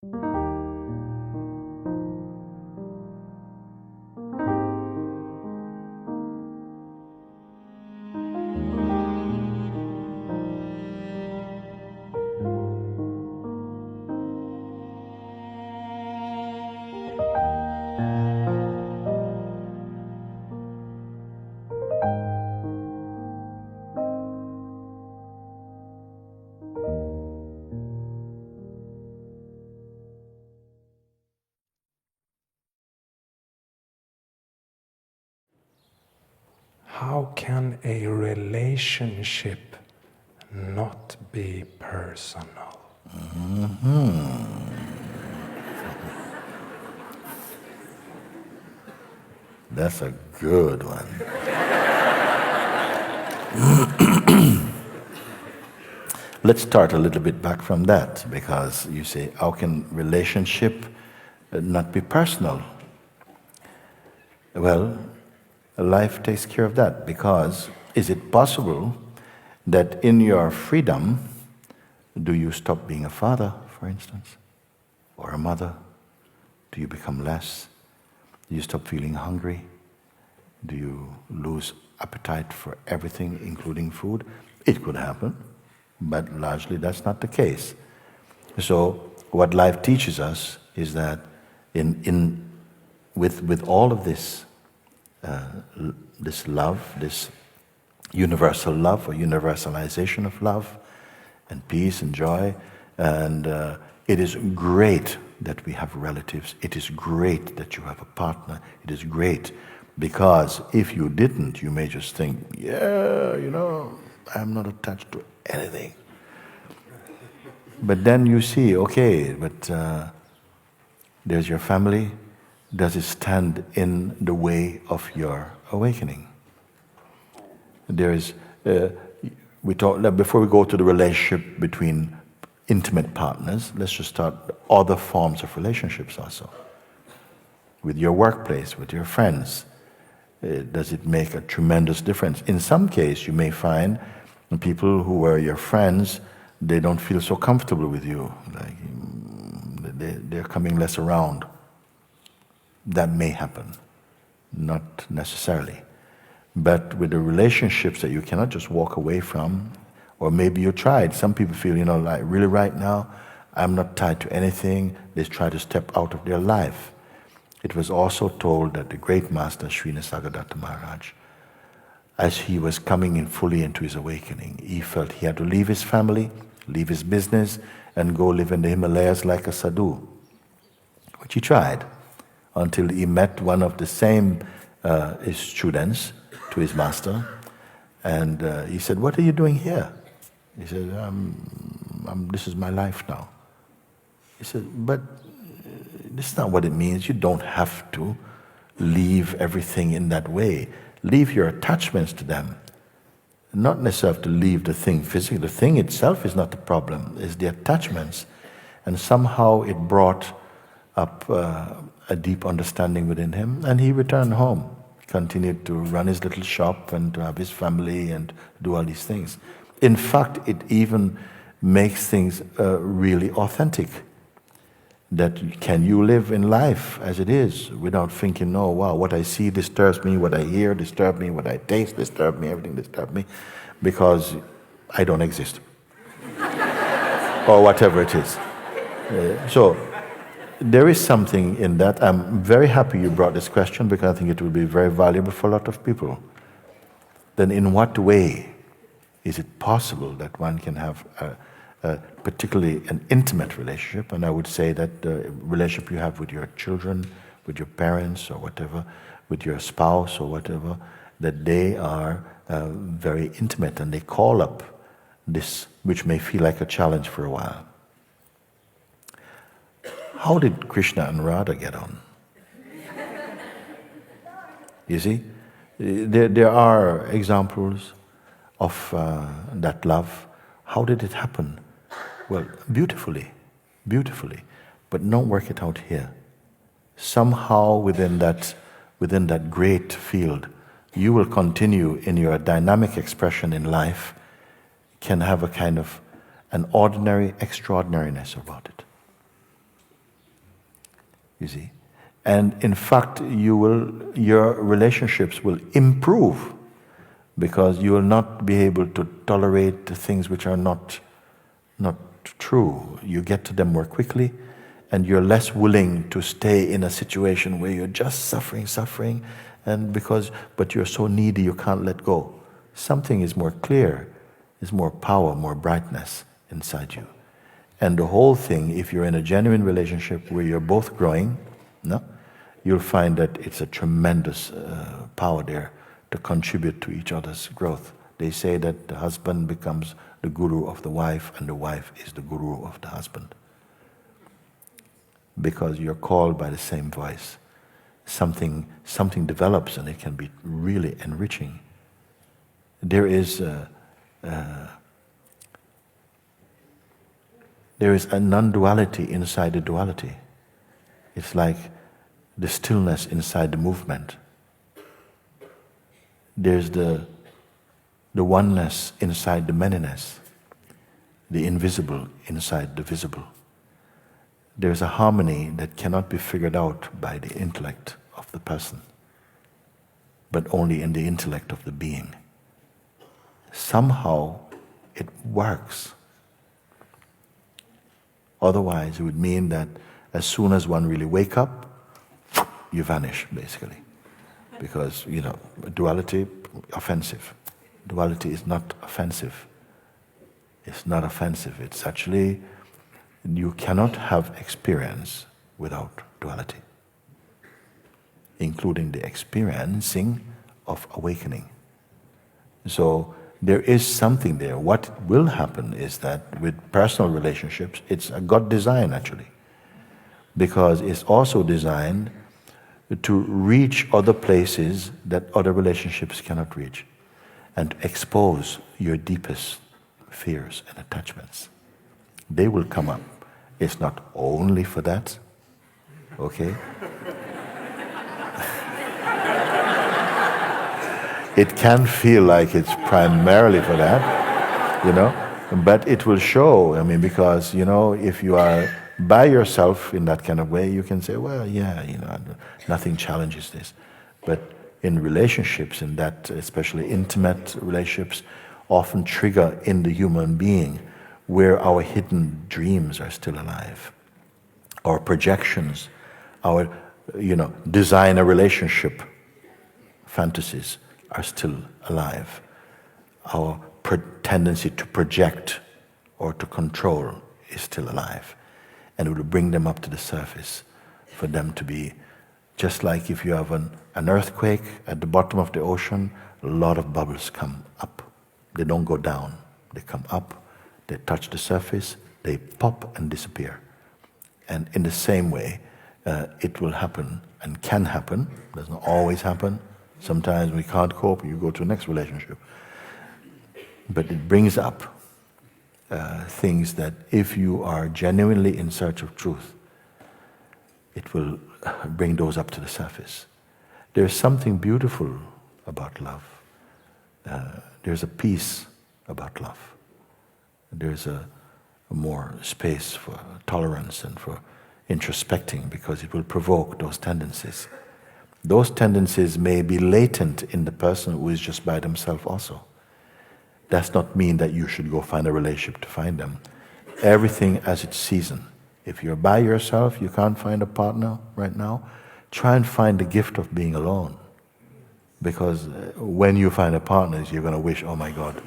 How can a relationship not be personal? That's a good one. Let's start a little bit back from that, because you say, how can relationship not be personal? Well, life takes care of that, because is it possible that in your freedom, do you stop being a father, for instance, or a mother? Do you become less? Do you stop feeling hungry? Do you lose appetite for everything, including food? It could happen, but largely that's not the case. So what life teaches us is that with all of this, this love, this universal love or universalization of love and peace and joy, and it is great that we have relatives. It is great that you have a partner. It is great, because if you didn't, you may just think, yeah, I'm not attached to anything. But then you see, okay, but there's your family. Does it stand in the way of your awakening? There's, we talk, before we go to the relationship between intimate partners, let's just start other forms of relationships also. With your workplace, with your friends, does it make a tremendous difference? In some case, you may find people who were your friends, they don't feel so comfortable with you. Like they're coming less around. That may happen, not necessarily. But with the relationships that you cannot just walk away from, or maybe you tried. Some people feel, like really right now, I'm not tied to anything. They try to step out of their life. It was also told that the great master, Sri Nisargadatta Maharaj, as he was coming in fully into his awakening, he felt he had to leave his family, leave his business, and go live in the Himalayas like a sadhu, which he tried, until he met one of the same his students to his master, and he said, "What are you doing here?" He said, "This is my life now." He said, "But this is not what it means. You don't have to leave everything in that way. Leave your attachments to them. Not necessarily to leave the thing physically. The thing itself is not the problem, it's the attachments." And somehow it brought up a deep understanding within him, and he returned home, continued to run his little shop and to have his family and do all these things. In fact, it even makes things really authentic. That can you live in life as it is without thinking, "Oh wow, what I see disturbs me, what I hear disturbs me, what I taste disturbs me, everything disturbs me, because I don't exist," or whatever it is. So there is something in that. I'm very happy you brought this question, because I think it will be very valuable for a lot of people. Then in what way is it possible that one can have particularly an intimate relationship? And I would say that the relationship you have with your children, with your parents or whatever, with your spouse or whatever, that they are very intimate, and they call up this, which may feel like a challenge for a while. How did Krishna and Radha get on? You see, there are examples of that love. How did it happen? Well, beautifully, but don't work it out here. Somehow within that great field, you will continue in your dynamic expression in life, can have a kind of an ordinary extraordinariness about it. you see. And in fact, your relationships will improve because you will not be able to tolerate the things which are not true. You get to them more quickly, and you're less willing to stay in a situation where you're just suffering, but you're so needy you can't let go. Something is more clear, is more power, more brightness inside you. And the whole thing, if you're in a genuine relationship where you're both growing, no, you'll find that it's a tremendous power there to contribute to each other's growth. They say that the husband becomes the guru of the wife, and the wife is the guru of the husband. Because you're called by the same voice. Something develops, and it can be really enriching. There is a non-duality inside the duality. It's like the stillness inside the movement. There's the oneness inside the manyness, the invisible inside the visible. There's a harmony that cannot be figured out by the intellect of the person, but only in the intellect of the being. Somehow it works. Otherwise, it would mean that as soon as one really wake up, you vanish, basically. Because, duality, offensive. Duality is not offensive. It's not offensive. It's actually, you cannot have experience without duality, including the experiencing of awakening. So there is something there. What will happen is that with personal relationships, it's a God design actually, because it's also designed to reach other places that other relationships cannot reach, and expose your deepest fears and attachments. They will come up. It's not only for that, okay? It can feel like it's primarily for that, but it will show, because, if you are by yourself in that kind of way, you can say, well, yeah, nothing challenges this. But in relationships, in that, especially intimate relationships, often trigger in the human being where our hidden dreams are still alive. Our projections, our, design a relationship fantasies are still alive. Our tendency to project or to control is still alive. And it will bring them up to the surface for them to be, just like if you have an earthquake at the bottom of the ocean, a lot of bubbles come up. They don't go down. They come up, they touch the surface, they pop and disappear. And in the same way, it will happen and can happen. It doesn't always happen. Sometimes we can't cope, you go to the next relationship. But it brings up things that if you are genuinely in search of truth, it will bring those up to the surface. There's something beautiful about love. There's a peace about love. There's a more space for tolerance and for introspecting, because it will provoke those tendencies. Those tendencies may be latent in the person who is just by themselves also. Does not mean that you should go find a relationship to find them. Everything has its season. If you're by yourself, you can't find a partner right now, try and find the gift of being alone. Because when you find a partner, you're going to wish, oh my God.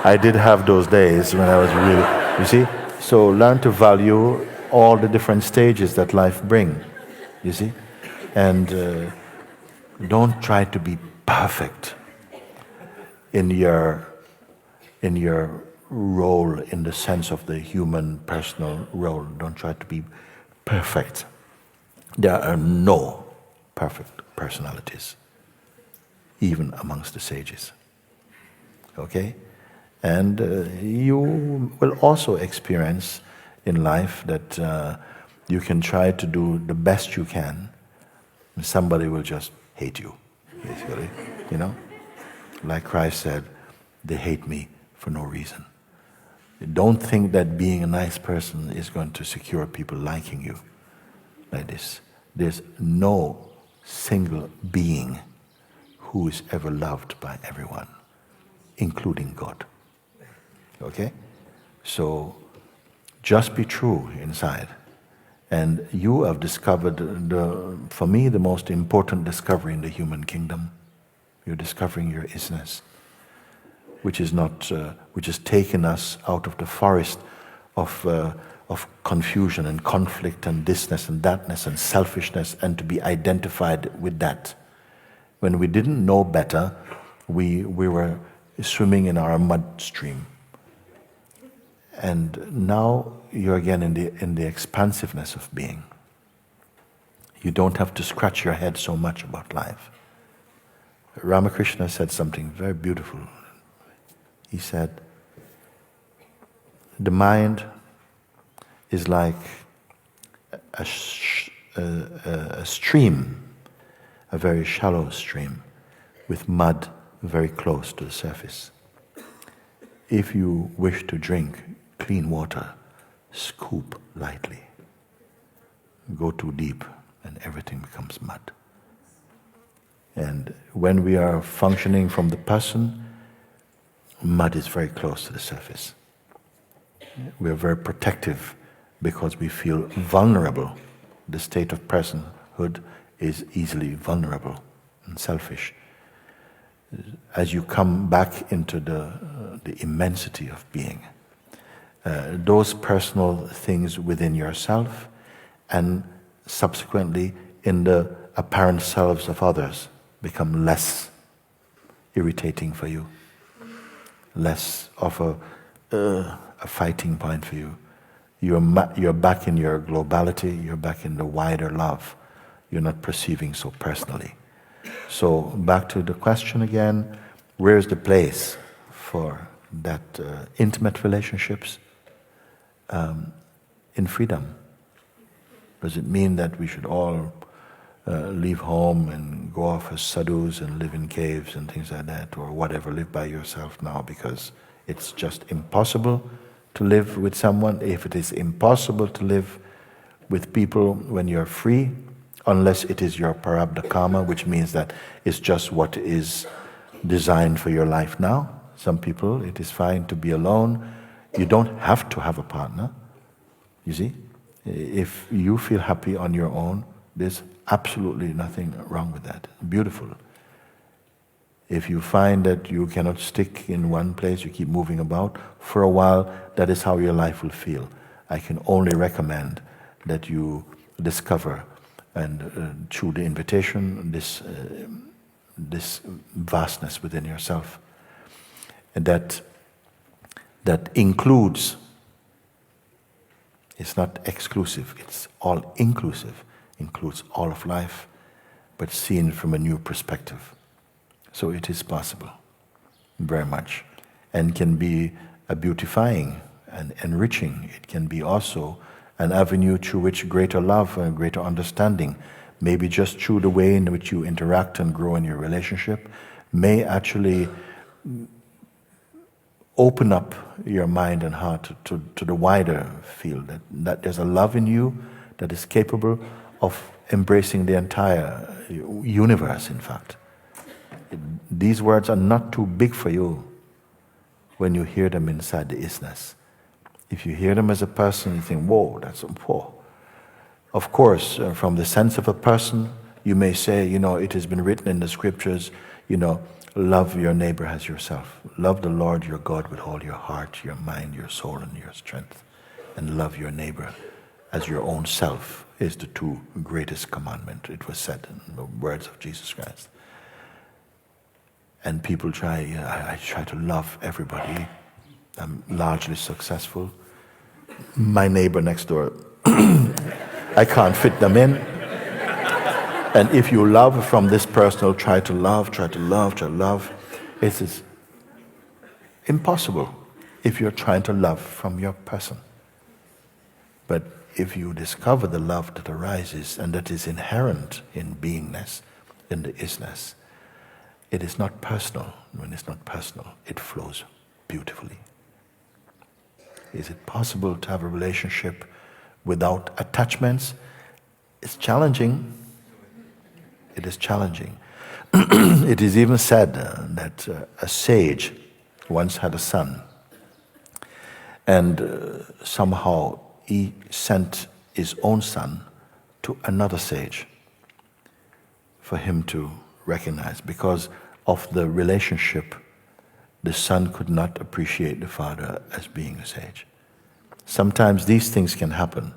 I did have those days when I was really, you see? So learn to value all the different stages that life brings, you see? And don't try to be perfect in your role, in the sense of the human personal role. Don't try to be perfect. There are no perfect personalities, even amongst the sages. Okay? And you will also experience in life that you can try to do the best you can, and somebody will just hate you, basically, Like Christ said, they hate me for no reason. Don't think that being a nice person is going to secure people liking you like this. There's no single being who is ever loved by everyone, including God. Okay? So just be true inside. And you have discovered, for me, the most important discovery in the human kingdom. You're discovering your is-ness, which has taken us out of the forest of confusion and conflict and thisness and thatness and selfishness, and to be identified with that. When we didn't know better, we were swimming in our mud stream. And now you're again in the expansiveness of being. You don't have to scratch your head so much about life. Ramakrishna said something very beautiful. He said, the mind is like a stream, a very shallow stream, with mud very close to the surface. If you wish to drink clean water, scoop lightly. Go too deep and everything becomes mud. And when we are functioning from the person, mud is very close to the surface. We are very protective because we feel vulnerable. The state of personhood is easily vulnerable and selfish. As you come back into the immensity of being, those personal things within yourself and subsequently in the apparent selves of others become less irritating for you, less of a fighting point for you. You're back in your globality, you're back in the wider love. You're not perceiving so personally. So back to the question again, where's the place for that intimate relationships? In freedom. Does it mean that we should all leave home and go off as sadhus and live in caves and things like that, or whatever, live by yourself now because it's just impossible to live with someone? If it is impossible to live with people when you're free, unless it is your parabdha karma, which means that it's just what is designed for your life now. Some people, it is fine to be alone. You don't have to have a partner, you see. If you feel happy on your own, there's absolutely nothing wrong with that. Beautiful. If you find that you cannot stick in one place, you keep moving about, for a while, that is how your life will feel. I can only recommend that you discover, and through the invitation, this vastness within yourself. And that includes, it's not exclusive, it's all inclusive, includes all of life, but seen from a new perspective. So it is possible, very much, and can be a beautifying and enriching. It can be also an avenue through which greater love and greater understanding, maybe just through the way in which you interact and grow in your relationship, may actually open up your mind and heart to the wider field, that there's a love in you that is capable of embracing the entire universe, in fact. These words are not too big for you when you hear them inside the is-ness. If you hear them as a person, you think, whoa, that's whoa. Of course, from the sense of a person, you may say, it has been written in the scriptures, love your neighbor as yourself. Love the Lord your God with all your heart, your mind, your soul, and your strength. And love your neighbor as your own self is the two greatest commandments. It was said in the words of Jesus Christ. And people I try to love everybody. I'm largely successful. My neighbor next door, I can't fit them in. And if you love from this personal, try to love. It is impossible if you're trying to love from your person. But if you discover the love that arises and that is inherent in beingness, in the is-ness, it is not personal. When it's not personal, it flows beautifully. Is it possible to have a relationship without attachments? It's challenging. It is challenging. It is even said that a sage once had a son, and somehow he sent his own son to another sage for him to recognize. Because of the relationship, the son could not appreciate the father as being a sage. Sometimes these things can happen,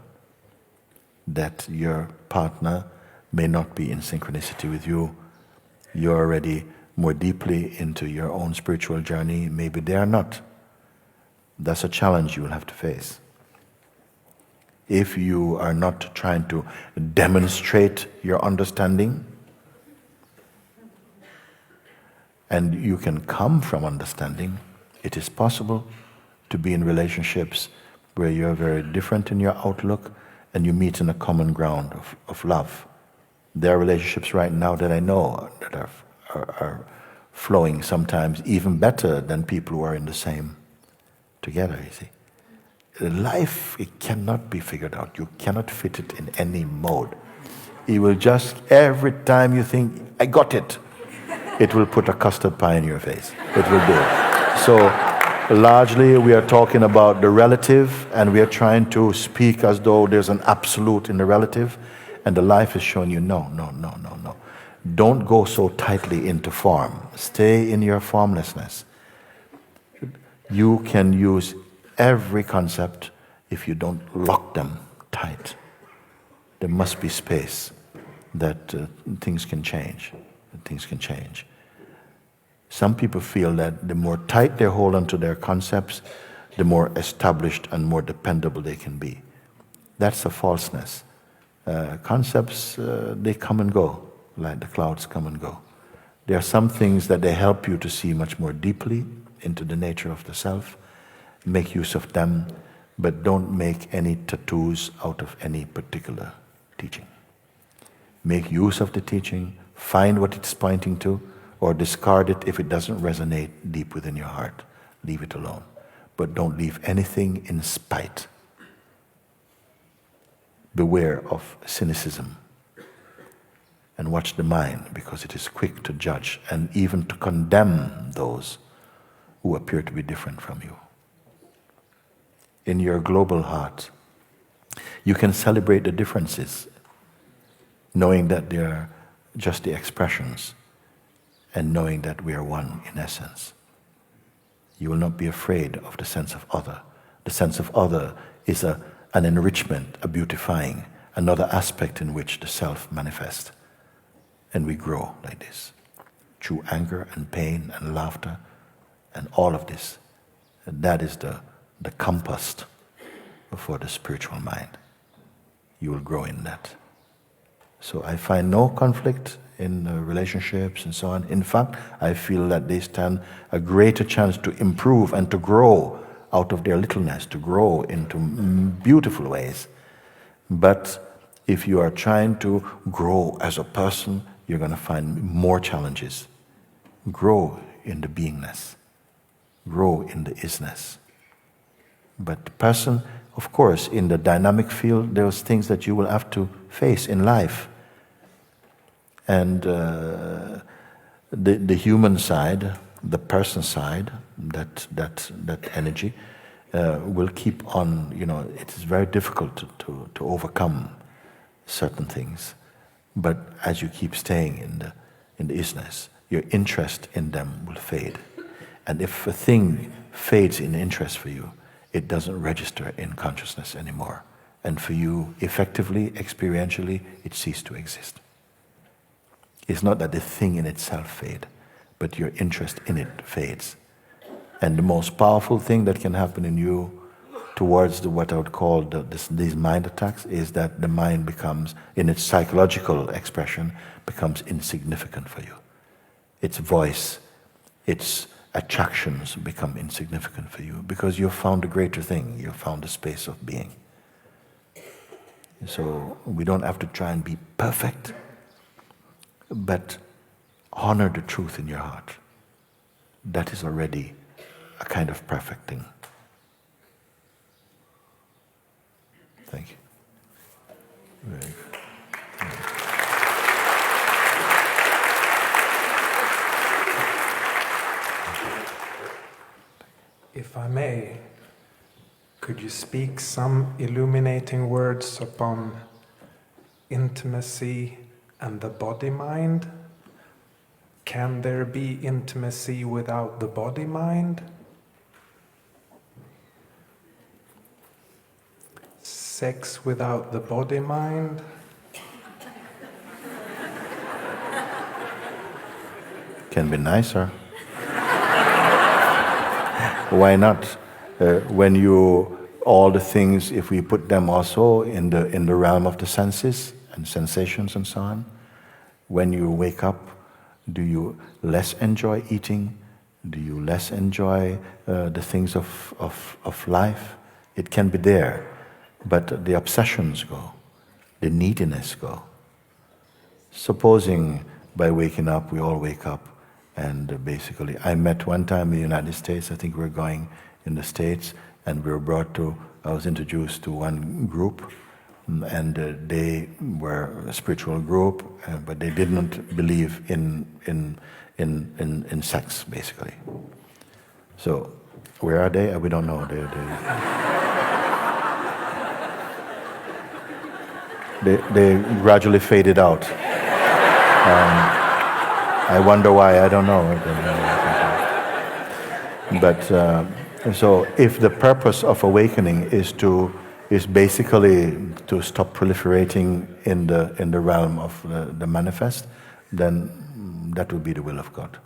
that your partner may not be in synchronicity with you. You're already more deeply into your own spiritual journey. Maybe they are not. That's a challenge you will have to face. If you are not trying to demonstrate your understanding, and you can come from understanding, it is possible to be in relationships where you're very different in your outlook and you meet in a common ground of love. There are relationships right now that I know that are flowing sometimes even better than people who are in the same together, you see. Life, it cannot be figured out. You cannot fit it in any mode. It will just, every time you think, I got it, it will put a custard pie in your face. It will do it. So largely we are talking about the relative, and we are trying to speak as though there's an absolute in the relative, and the life is showing you, no. Don't go so tightly into form. Stay in your formlessness. You can use every concept if you don't lock them tight. There must be space that things can change. Things can change. Some people feel that the more tight they hold onto their concepts, the more established and more dependable they can be. That's a falseness. Concepts, they come and go, like the clouds come and go. There are some things that they help you to see much more deeply into the nature of the self. Make use of them, but don't make any tattoos out of any particular teaching. Make use of the teaching, find what it's pointing to, or discard it if it doesn't resonate deep within your heart. Leave it alone. But don't leave anything in spite. Beware of cynicism. And watch the mind, because it is quick to judge and even to condemn those who appear to be different from you. In your global heart, you can celebrate the differences, knowing that they are just the expressions, and knowing that we are one in essence. You will not be afraid of the sense of other. The sense of other is an enrichment, a beautifying, another aspect in which the self manifests. And we grow like this, through anger and pain and laughter and all of this. That is the compass for the spiritual mind. You will grow in that. So I find no conflict in relationships and so on. In fact, I feel that they stand a greater chance to improve and to grow out of their littleness, to grow into beautiful ways. But if you are trying to grow as a person, you're going to find more challenges. Grow in the beingness. Grow in the is-ness. But the person, of course, in the dynamic field, there's things that you will have to face in life. And the human side, the person side, that energy, will keep on, it is very difficult to overcome certain things. But as you keep staying in the is-ness, your interest in them will fade. And if a thing fades in interest for you, it doesn't register in consciousness anymore. And for you, effectively, experientially, it ceases to exist. It's not that the thing in itself fades, but your interest in it fades. And the most powerful thing that can happen in you towards what I would call these mind attacks is that the mind becomes, in its psychological expression, becomes insignificant for you. Its voice, its attractions become insignificant for you because you've found a greater thing. You've found a space of being. So we don't have to try and be perfect, but honor the truth in your heart. That is already a kind of perfect thing. Thank you. Very good. If I may, could you speak some illuminating words upon intimacy and the body-mind? Can there be intimacy without the body-mind? Sex without the body-mind? Can be nicer. Why not? When all the things, if we put them also in the realm of the senses and sensations and so on, when you wake up, do you less enjoy eating? Do you less enjoy the things of life? It can be there, but the obsessions go, the neediness go. Supposing by waking up, we all wake up, and basically, I met one time in the United States, I think we were going in the States, and we were I was introduced to one group, and they were a spiritual group, but they didn't believe in sex, basically. So, where are they? We don't know. They gradually faded out. I wonder why, I don't know. But so if the purpose of awakening is basically to stop proliferating in the realm of the manifest, then that would be the will of God.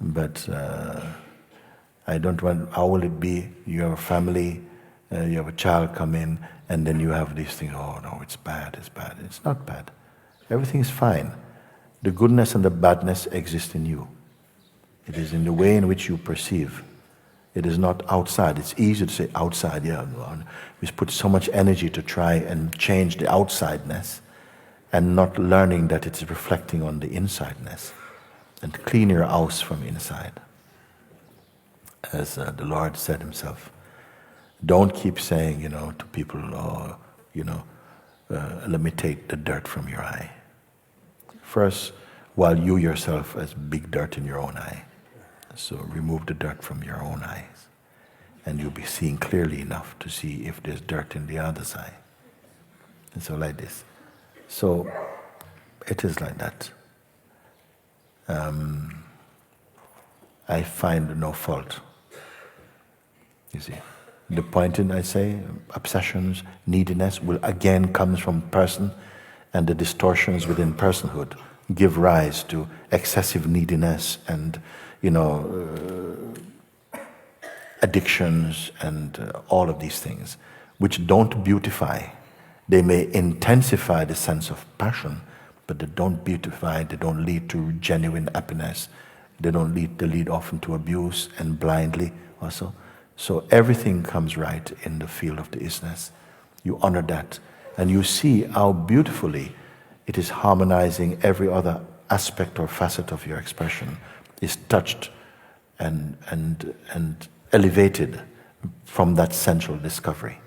But I don't want, how will it be? You have a family, you have a child come in, and then you have these things, oh no, it's bad. It's not bad. Everything is fine. The goodness and the badness exist in you. It is in the way in which you perceive. It is not outside. It's easy to say outside, yeah. We put so much energy to try and change the outsideness and not learning that it's reflecting on the insideness. And clean your house from inside. As the Lord said himself, don't keep saying, to people, oh, let me take the dirt from your eye. First, while you yourself has big dirt in your own eye. So remove the dirt from your own eyes. And you'll be seeing clearly enough to see if there's dirt in the other's eye. And so like this. So it is like that. I find no fault. You see. The point in, I say, obsessions, neediness will again comes from person, and the distortions within personhood give rise to excessive neediness and, addictions and all of these things, which don't beautify. They may intensify the sense of passion, but they don't beautify, they don't lead to genuine happiness, they lead often to abuse and blindly also. So everything comes right in the field of the Is-ness. You honor that, and you see how beautifully it is harmonizing every other aspect or facet of your expression is touched and elevated from that central discovery.